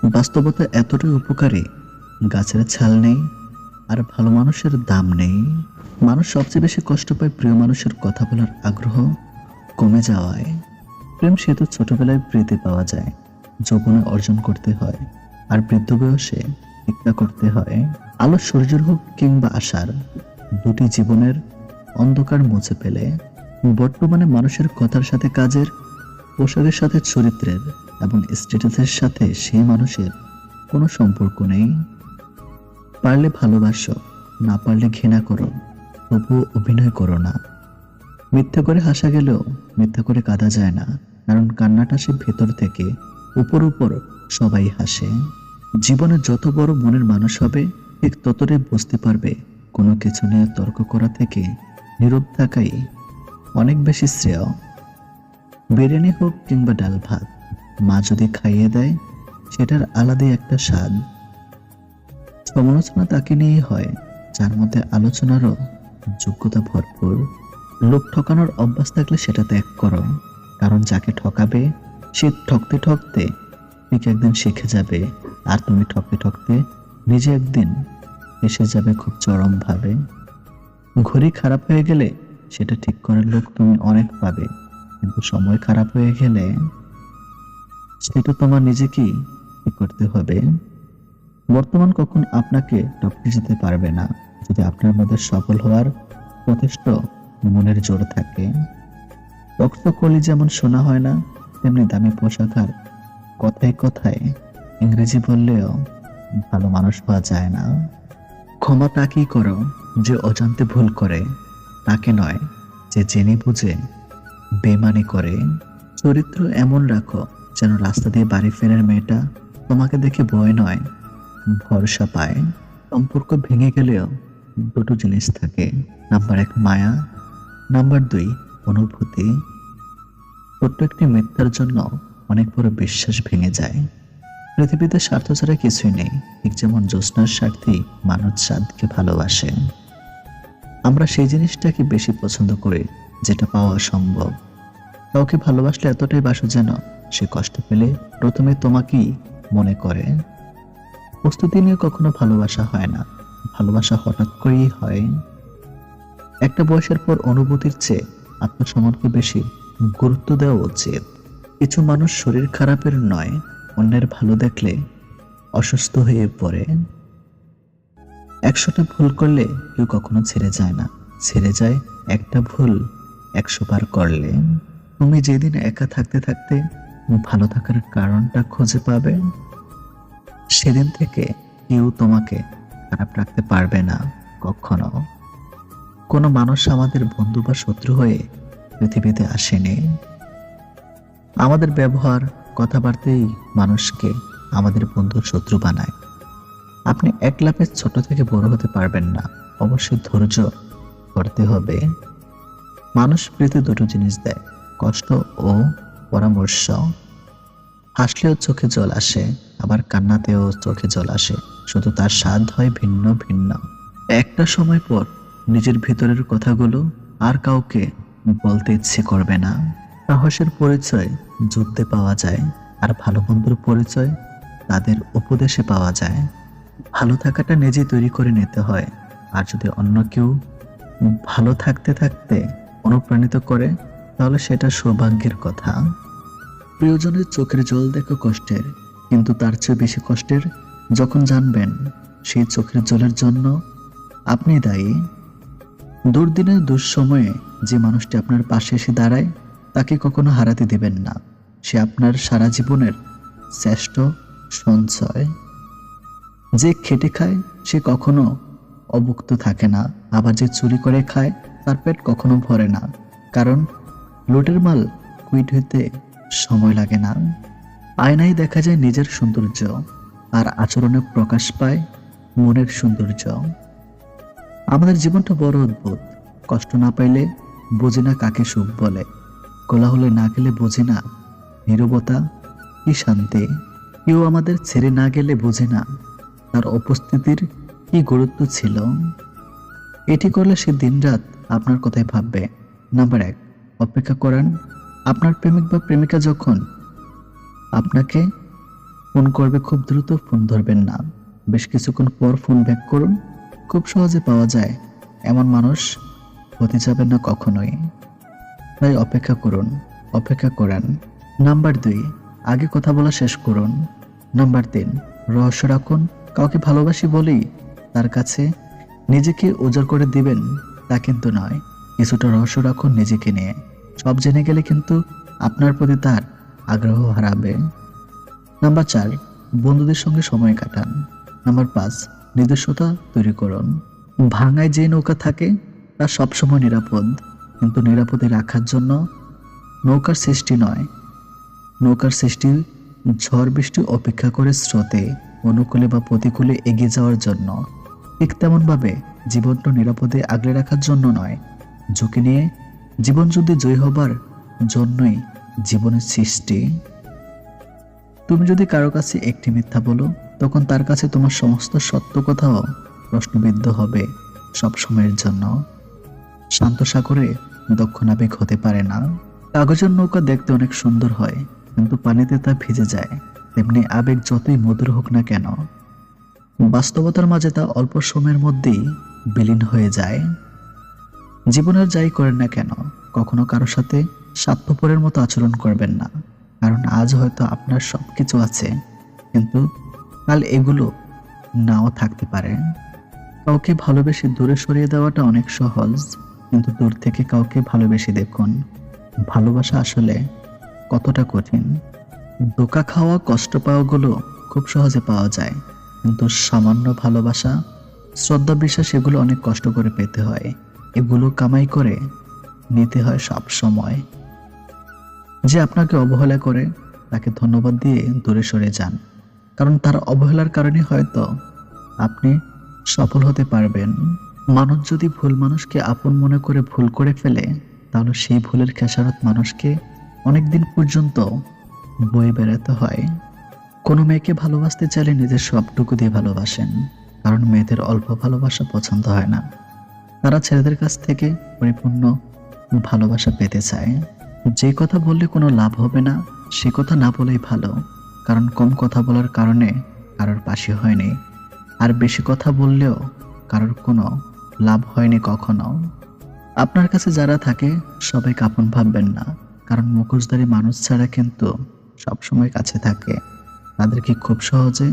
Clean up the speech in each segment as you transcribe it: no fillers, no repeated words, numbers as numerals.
বাস্তবতা এতটাই উপকারী, গাছের ছাল নেই আর ভালো মানুষের দাম নেই। মানুষ সবচেয়ে বেশি কষ্ট পায় প্রিয় মানুষের কথা বলার আগ্রহ কমে যাওয়ায়। প্রেম সেতু ছোটবেলায় প্রীতি পাওয়া যায়, যৌবনে অর্জন করতে হয়, আর বৃদ্ধ বয়সে ভিক্ষা করতে হয়। আলো সূর্যের হোক কিংবা আশার, দুটি জীবনের অন্ধকার মুছে ফেলে। বর্তমানে মানুষের কথার সাথে কাজের, পোশাকের সাথে চরিত্রের এবং স্ট্যাটাসের সাথে সেই মানুষের কোনো সম্পর্ক নেই। পারলে ভালোবাসো, না পারলে ঘৃণা করো, তবুও অভিনয় করো না। মিথ্যা করে হাসা গেলেও মিথ্যা করে কাঁদা যায় না, কারণ কান্নাটা সে ভেতর থেকে। উপর উপর সবাই হাসে। জীবনে যত বড় মনের মানুষ হবে, ঠিক ততটাই বুঝতে পারবে কোনো কিছু নিয়ে তর্ক করা থেকে নীরব থাকাই অনেক বেশি শ্রেয়। বিরিয়ানি হোক কিংবা ডাল ভাত, মা যদি খাইয়ে দেয়, সেটার আলাদাই একটা স্বাদ। সমালোচনা তাকে নিয়েই হয় যার মধ্যে আলোচনারও যোগ্যতা ভরপুর। লোক ঠকানোর অভ্যাস থাকলে সেটা ত্যাগ করো, কারণ যাকে ঠকাবে সে ঠকতে ঠকতে ঠিক একদিন শিখে যাবে, আর তুমি ঠকতে ঠকতে নিজে একদিন এসে যাবে খুব চরম ভাবে। ঘড়ি খারাপ হয়ে গেলে সেটা ঠিক করার লোক তুমি অনেক পাবে, কিন্তু সময় খারাপ হয়ে গেলে সেটা তোমার নিজেকেই ঠিক করতে হবে। বর্তমান কখন আপনাকে টপকে যেতে পারবে না, যদি আপনার মধ্যে সফল হওয়ার যথেষ্ট মনের জোর থাকে। রক্ত কলি যেমন শোনা হয় না, তেমনি দামি পোশাক আর কথায় কথায় ইংরেজি বললেও ভালো মানুষ পাওয়া যায় না। ক্ষমা তাকেই করো যে অজান্তে ভুল করে, তাকে নয় যে জেনে বুঝে বেমানি করে। চরিত্র এমন রাখো যেন রাস্তা দিয়ে বাড়ি ফেরার মেয়েটা তোমাকে দেখে ভয় নয়, ভরসা পায়। সম্পর্ক ভেঙে গেলেও দুটো জিনিস থাকে, নাম্বার 1 মায়া, নাম্বার 2 অনুভূতি। ছোট্ট একটি মিথ্যার জন্য অনেক বড় বিশ্বাস ভেঙে যায়। পৃথিবীতে স্বার্থ ছাড়া কিছুই নেই, ঠিক যেমন জ্যোৎস্নার স্বার্থী মানুষ চাঁদকে ভালোবাসে। আমরা সেই জিনিসটাকে বেশি পছন্দ করি যেটা পাওয়া সম্ভব। কাউকে ভালোবাসলে এতটাই বাসো যেন সে কষ্ট পেলে প্রথমে তোমাকেই মনে করে। প্রস্তুতি নিয়ে কখনো ভালোবাসা হয় না, ভালোবাসা হঠাৎ করেই হয়। একটা বয়সের পর অনুভূতির চেয়ে আত্মসম্মানকে বেশি গুরুত্ব দেওয়া উচিত। কিছু মানুষ শরীর খারাপের নয়, অন্যের ভালো দেখলে অসুস্থ হয়ে পড়ে। 100টা ভুল করলে কেউ কখনো ছেড়ে যায় না, ছেড়ে যায় একটা ভুল 100 বার করলে। তুমি যেদিন একা থাকতে থাকতে ভালো থাকার কারণটা খুঁজে পাবে, সেদিন থেকে কেউ তোমাকে খারাপ রাখতে পারবে না কখনো। কোনো মানুষ আমাদের বন্ধু বা শত্রু হয়ে পৃথিবীতে আসেনি। আমাদের ব্যবহার, কথাবার্তাই মানুষকে আমাদের বন্ধু শত্রু বানায়। আপনি এক লাফে ছোট থেকে বড় হতে পারবেন না, অবশ্যই ধৈর্য করতে হবে। মানুষ প্রীতি দুটো জিনিস দেয়, কষ্ট ও পরামর্শ। হাসলেও চোখে জল আসে, আবার কান্নাতেও চোখে জল আসে, শুধু তার স্বাদ হয় ভিন্ন ভিন্ন। একটা সময় পর নিজের ভিতরের কথাগুলো আর কাউকে বলতে ইচ্ছে করবে না। সাহসের পরিচয় যুদ্ধে পাওয়া যায়, আর ভালো বন্ধুর পরিচয় তাদের উপদেশে পাওয়া যায়। ভালো থাকাটা নিজেই তৈরি করে নিতে হয়, আর যদি অন্য কেউ ভালো থাকতে থাকতে অনুপ্রাণিত করে, তাহলে সেটা সৌভাগ্যের কথা। প্রিয়জনের চোখের জল দেখো কষ্টের, কিন্তু তার চেয়ে বেশি কষ্টের যখন জানবেন সেই চোখের জলের জন্য আপনি দায়ী। দুর্দিনের দুঃসময়ে যে মানুষটি আপনার পাশে এসে দাঁড়ায়, তাকে কখনো হারাতে দিবেন না। সে আপনার সারা জীবনের শ্রেষ্ঠ সঞ্চয়। যে খেটে খায় সে কখনো অভুক্ত থাকে না, আবার যে চুরি করে খায় তার পেট কখনো ভরে না, কারণ লুটের মাল কুইট হইতে সময় লাগে না। আয়নায় দেখা যায় নিজের সৌন্দর্য, আর আচরণে প্রকাশ পায় মনের সৌন্দর্য। আমাদের জীবনটা বড় অদ্ভুত। কষ্ট না পাইলে বুঝি না কাকে সুখ বলে, কোলাহলে না গেলে বুঝি না নীরবতা কি শান্তি। কেউ আমাদের ছেড়ে না গেলে বুঝি না তার উপস্থিতির কি গুরুত্ব ছিল। এটি করলে সে দিনরাত আপনার কথাই ভাববে। নাম্বার 1, অপেক্ষা করেন। আপনার প্রেমিক বা প্রেমিকা যখন আপনাকে ফোন করবে, খুব দ্রুত ফোন ধরবেন না। বেশ কিছুক্ষণ পর ফোন ব্যাক করুন। খুব সহজে পাওয়া যায় এমন মানুষ হতে যাবেন না কখনোই। তাই অপেক্ষা করুন, অপেক্ষা করেন। নাম্বার 2, আগে কথা বলা শেষ করুন। নাম্বার 3, রহস্য রাখুন। কাউকে ভালোবাসি বলেই তার কাছে নিজেকে উজাড় করে দিবেন তা কিন্তু নয়। কিছুটা রহস্য রাখুন নিজেকে নিয়ে। সব জেনে গেলে কিন্তু আপনার প্রতি তার আগ্রহ হারাবে। নাম্বার 4, বন্ধুদের সঙ্গে সময় কাটান। নাম্বার 5, নিজস্বতা তৈরি করুন। ভাঙায় যে নৌকা থাকে তা সবসময় নিরাপদ, কিন্তু নিরাপদে রাখার জন্য নৌকার সৃষ্টি নয়, নৌকার সৃষ্টি ঝড় বৃষ্টি অপেক্ষা করে স্রোতে, অনুকূলে বা প্রতিকূলে এগিয়ে যাওয়ার জন্য। ঠিক তেমনভাবে জীবনটা নিরাপদে আগলে রাখার জন্য নয়, ঝুঁকি নিয়ে জীবন যুদ্ধে জয়ী হবার জন্যই জীবনের সৃষ্টি। তুমি যদি কারো কাছে একটি মিথ্যা বলো, তখন তার কাছে তোমার সমস্ত সত্য কথাও প্রশ্নবিদ্ধ হবে সব সময়ের জন্য। শান্ত সাগরে দক্ষ নাবিক হতে পারে না। কাগজের নৌকা দেখতে অনেক সুন্দর হয়, কিন্তু পানিতে তা ভিজে যায়। তেমনি আবেগ যতই মধুর হোক না কেন, বাস্তবতার মাঝে তা অল্প সময়ের মধ্যেই বিলীন হয়ে যায়। জীবনের যাই করেন না কেন, কখনো কারোর সাথে স্বার্থপরের মতো আচরণ করবেন না। কারণ আজ হয়তো আপনার সবকিছু আছে, কিন্তু কাল এগুলো নাও থাকতে পারে। কাউকে ভালোবেসে দূরে সরিয়ে দেওয়াটা অনেক সহজ, কিন্তু দূর থেকে কাউকে ভালোবেসে দেখুন ভালোবাসা আসলে কতটা কঠিন। ধোঁকা খাওয়া, কষ্ট পাওয়াগুলো খুব সহজে পাওয়া যায়, কিন্তু সামান্য ভালোবাসা, শ্রদ্ধা, বিশ্বাস এগুলো অনেক কষ্ট করে পেতে হয়। এগুলো কামাই করে নিতে হয় সব সময়। যে আপনাকে অবহেলা করে তাকে ধন্যবাদ দিয়ে দূরে সরে যান, কারণ তার অবহেলার কারণে হয়তো আপনি সফল হতে পারবেন। মানুষ যদি ভুল মানুষকে আপন মনে করে ভুল করে ফেলে, তাহলে সেই ভুলের খেসারত মানুষকে অনেকদিন পর্যন্ত বয়ে বেড়াতে হয়। কোনো মেয়েকে ভালোবাসতে চাইলে নিজের সবটুকু দিয়ে ভালোবাসেন, কারণ মেয়েদের অল্প ভালোবাসা পছন্দ হয় না। তারা ছেলেদের কাছ থেকে পরিপূর্ণ ভালোবাসা পেতে চায়। যে কথা বললে কোনো লাভ হবে না, সে কথা না বলেই ভালো, কারণ কম কথা বলার কারণে কারোর পাশে হয়নি, আর বেশি কথা বললেও কারোর কোনো লাভ হয়নি কখনো। আপনার কাছে যারা থাকে সবাই আপন ভাববেন না, কারণ মুখোশধারী মানুষ ছাড়া কিন্তু সবসময় কাছে থাকে, তাদেরকে খুব সহজে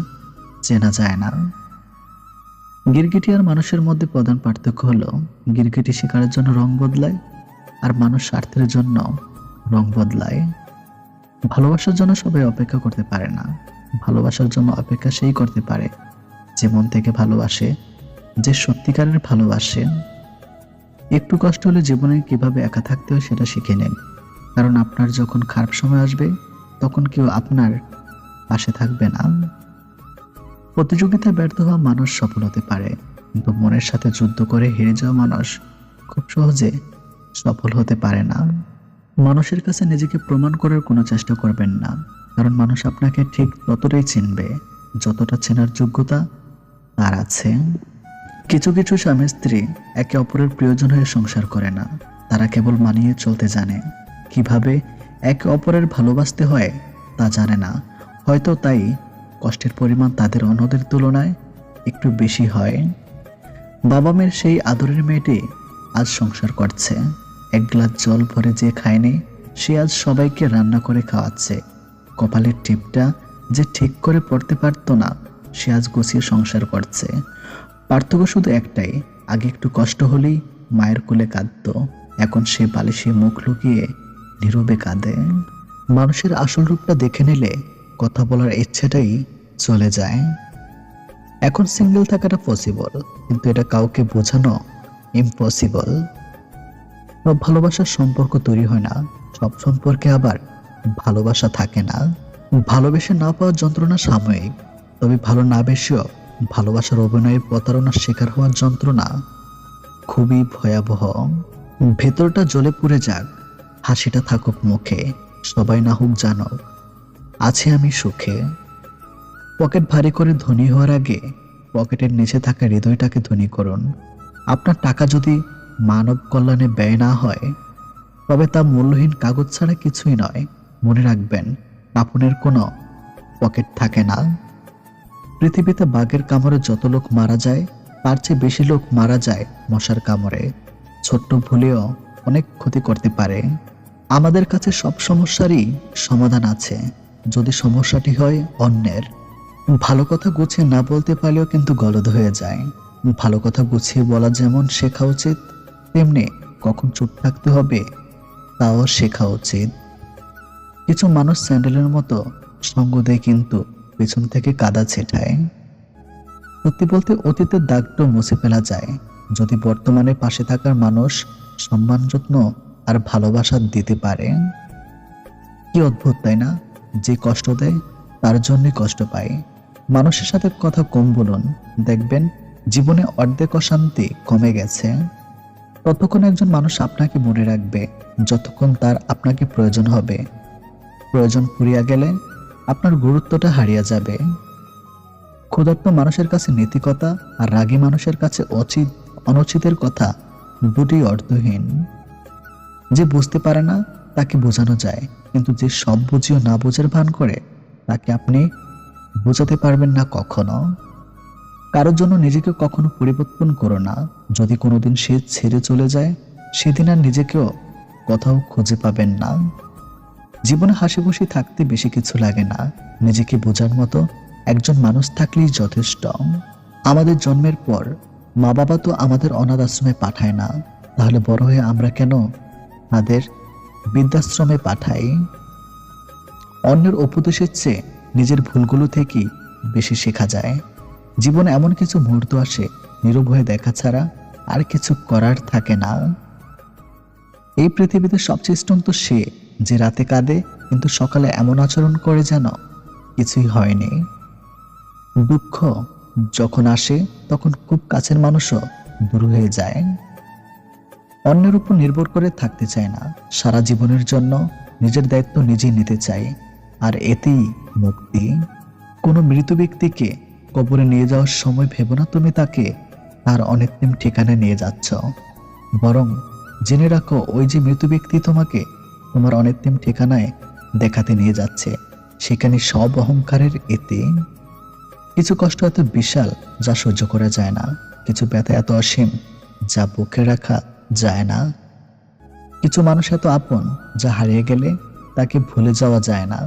চেনা যায় না। গিরগিটি আর মানুষের মধ্যে প্রধান পার্থক্য হলো, গিরগিটি শিকারের জন্য রং বদলায়, আর মানুষ স্বার্থের জন্য রং বদলায়। ভালোবাসার জন্য সবাই অপেক্ষা করতে পারে না, ভালোবাসার জন্য অপেক্ষা সেই করতে পারে যে মন থেকে ভালোবাসে, যে সত্যিকারের ভালোবাসে। একটু কষ্ট হলে জীবনে কিভাবে একা থাকতে হয় সেটা শিখে নেন, কারণ আপনার যখন খারাপ সময় আসবে তখন কেউ আপনার পাশে থাকবে না। প্রতিযোগিতায় ব্যর্থ হওয়া মানুষ সফল হতে পারে, কিন্তু মনের সাথে যুদ্ধ করে হেরে যাওয়া মানুষ খুব সহজে সফল হতে পারে না। মানুষের কাছে নিজেকে প্রমাণ করার কোনো চেষ্টা করবেন না, কারণ মানুষ আপনাকে ঠিক ততটাই চিনবে যতটা চেনার যোগ্যতা তার আছে। কিছু কিছু স্বামী স্ত্রী একে অপরের প্রিয়জন হয়ে সংসার করে না, তারা কেবল মানিয়ে চলতে জানে। কিভাবে একে অপরের ভালোবাসতে হয় তা জানে না, হয়তো তাই কষ্টের পরিমাণ তাদের অন্যদের তুলনায় একটু বেশি হয়। বাবা মেয়ের সেই আদরের মেয়েটি আজ সংসার করছে। এক গ্লাস জল ভরে যে খায়নি, সে আজ সবাইকে রান্না করে খাওয়াচ্ছে। কপালের টিপটা যে ঠিক করে পড়তে পারতো না, সে আজ গুছিয়ে সংসার করছে। পার্থক্য শুধু একটাই, আগে একটু কষ্ট হলেই মায়ের কোলে কাঁদতো, এখন সে বালিশে মুখ লুকিয়ে নীরবে কাঁদে। মানুষের আসল রূপটা দেখে নিলে কথা বলার ইচ্ছেটাই চলে যায়। এখন সিঙ্গেল থাকাটা পসিবল, কিন্তু এটা কাউকে বোঝানো ইম্পসিবল। সব ভালোবাসার সম্পর্ক তৈরি হয় না, সব সম্পর্কে আবার ভালোবাসা থাকে না। ভালোবেসে না পাওয়ার যন্ত্রণা সাময়িক, তবে ভালো না বেশিও ভালোবাসার অভিনয়ে প্রতারণার শিকার হওয়ার যন্ত্রণা খুবই ভয়াবহ। ভেতরটা জ্বলে পুড়ে যাক, হাসিটা থাকুক মুখে, সবাই না হোক জানুক আছে আমি সুখে। পকেট ভারী করে ধনী হওয়ার আগে পকেটের নিচে থাকা হৃদয়টাকে ধনী করুন। আপনার টাকা যদি মানব কল্যাণে ব্যয় না হয়, তবে তা মূল্যহীন কাগজ ছাড়া কিছুই নয়। মনে রাখবেন, আপনের কোনো পকেট থাকে না। পৃথিবীতে বাঘের কামড়ে যত লোক মারা যায় তার চেয়ে বেশি লোক মারা যায় মশার কামড়ে। ছোট্ট ভুলেও অনেক ক্ষতি করতে পারে। আমাদের কাছে সব সমস্যারই সমাধান আছে, যদি সমস্যাটি হয় অন্যের। ভালো কথা গুছিয়ে না বলতে পারলেও কিন্তু গলদ হয়ে যায়। ভালো কথা গুছিয়ে বলা যেমন শেখা উচিত, তেমনি কখন চুপ থাকতে হবে তাও শেখা উচিত। কিছু মানুষ স্যান্ডেলের মতো সঙ্গ দেয় কিন্তু পেছন থেকে কাদা ছেটায়। সত্যি বলতে অতীতের দাগটা মুছে ফেলা যায় যদি বর্তমানে পাশে থাকার মানুষ সম্মান, যত্ন আর ভালোবাসা দিতে পারে। কি অদ্ভুত তাই না? যে কষ্ট দেয় তার জন্যই কষ্ট পায়। মানুষের সাথে কথা কম বলুন, দেখবেন জীবনে অর্ধেক অশান্তি কমে গেছে। ততক্ষণ একজন মানুষ আপনাকে মনে রাখবে যতক্ষণ তার আপনাকে প্রয়োজন হবে। প্রয়োজন ফুরিয়ে গেলে আপনার গুরুত্বটা হারিয়ে যাবে। ক্ষুধার্ত মানুষের কাছে নীতিকথা আর রাগী মানুষের কাছে অনুচিতের কথা দুটি অর্থহীন। যে বুঝতে পারে না তাকে বোঝানো যায়, কিন্তু যে সব বুঝিও না বোঝার ভান করে তাকে আপনি বোঝাতে পারবেন না কখনো। কারোর জন্য নিজেকে কখনো পরিবর্তন করো না। যদি কোনোদিন সে ছেড়ে চলে যায়, সেদিন আর নিজেকেও কোথাও খুঁজে পাবেন না। জীবনে হাসি খুশি থাকতে বেশি কিছু লাগে না, নিজেকে বোঝার মতো একজন মানুষ থাকলেই যথেষ্ট। আমাদের জন্মের পর মা বাবা তো আমাদের অনাথ আশ্রমে পাঠায় না, তাহলে বড় হয়ে আমরা কেন তাদের বৃদ্ধাশ্রমে পাঠাই? অন্যের উপদেশের চেয়ে নিজের ভুলগুলো থেকেই বেশি শেখা যায়। জীবনে এমন কিছু মুহূর্ত আসে নীরব হয়ে দেখা ছাড়া আর কিছু করার থাকে না। এই পৃথিবীতে সবচেয়ে স্ট্রং সে যে রাতে কাঁদে কিন্তু সকালে এমন আচরণ করে যেন কিছুই হয়নি। দুঃখ যখন আসে তখন খুব কাছের মানুষও দূর হয়ে যায়। অন্যের উপর নির্ভর করে থাকতে চায় না, সারা জীবনের জন্য নিজের দায়িত্ব নিজেই নিতে চাই, আর এতেই মুক্তি। কোনো মৃত ব্যক্তিকে কবরে নিয়ে যাওয়ার সময় ভেবো না তুমি তাকে তার অনেকদিন ঠিকানায় নিয়ে যাচ্ছ, বরং জেনে রাখো ওই যে মৃত ব্যক্তি তোমাকে তোমার অনেকদিন ঠিকানায় দেখাতে নিয়ে যাচ্ছে। সেখানে সব অহংকারের এতে। কিছু কষ্ট এত বিশাল যা সহ্য করা যায় না, কিছু ব্যথা এত অসীম যা বুকে রাখা যায় না। কিছু মানুষ এত আপন যা হারিয়ে গেলে তাকে ভুলে যাওয়া যায় না।